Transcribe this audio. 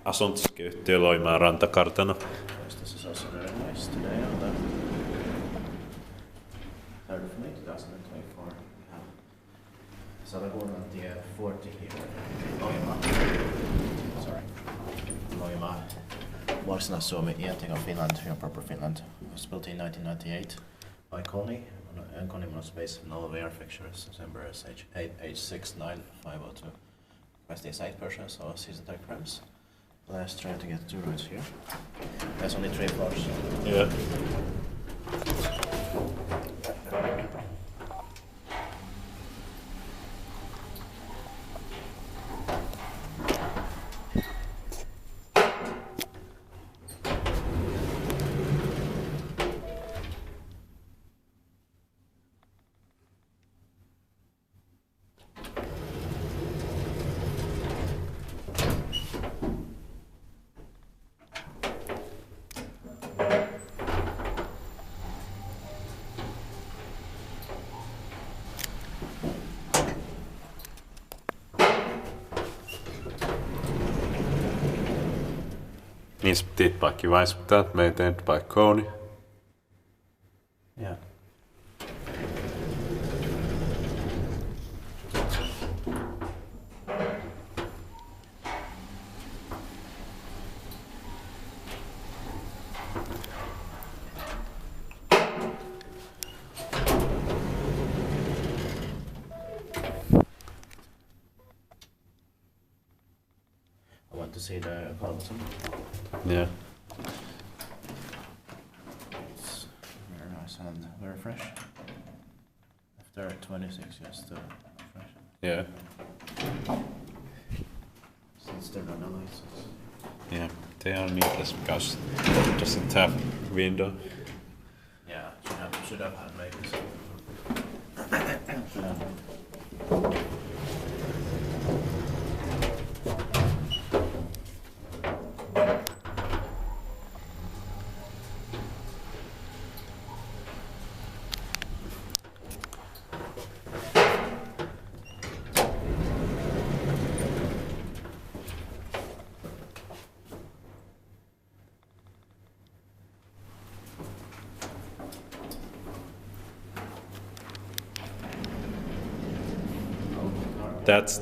asuntosykeyhtiö Loimaan rantakartano. This is also very nice today on the 3rd of May 2024. Satakunnantie 40 here. Loimaa. Sorry. Loimaa. Varsinais-Suomi, Eating of Finland, here proper Finland. It was built in 1998 by Kone MonoSpace MRL fixtures, December H69502. Requesting site purchase or season tag frames. Let's try to get 2 rows here. There's only 3 floors. Yeah. Inspecterat maintained by Kone. Yeah. I want to see the column. Yeah. It's very nice and very fresh. After 26 years, still fresh. Yeah. Since they're not lights. Yeah. They are needless because it doesn't have window. Yeah, should have had maybe some. That's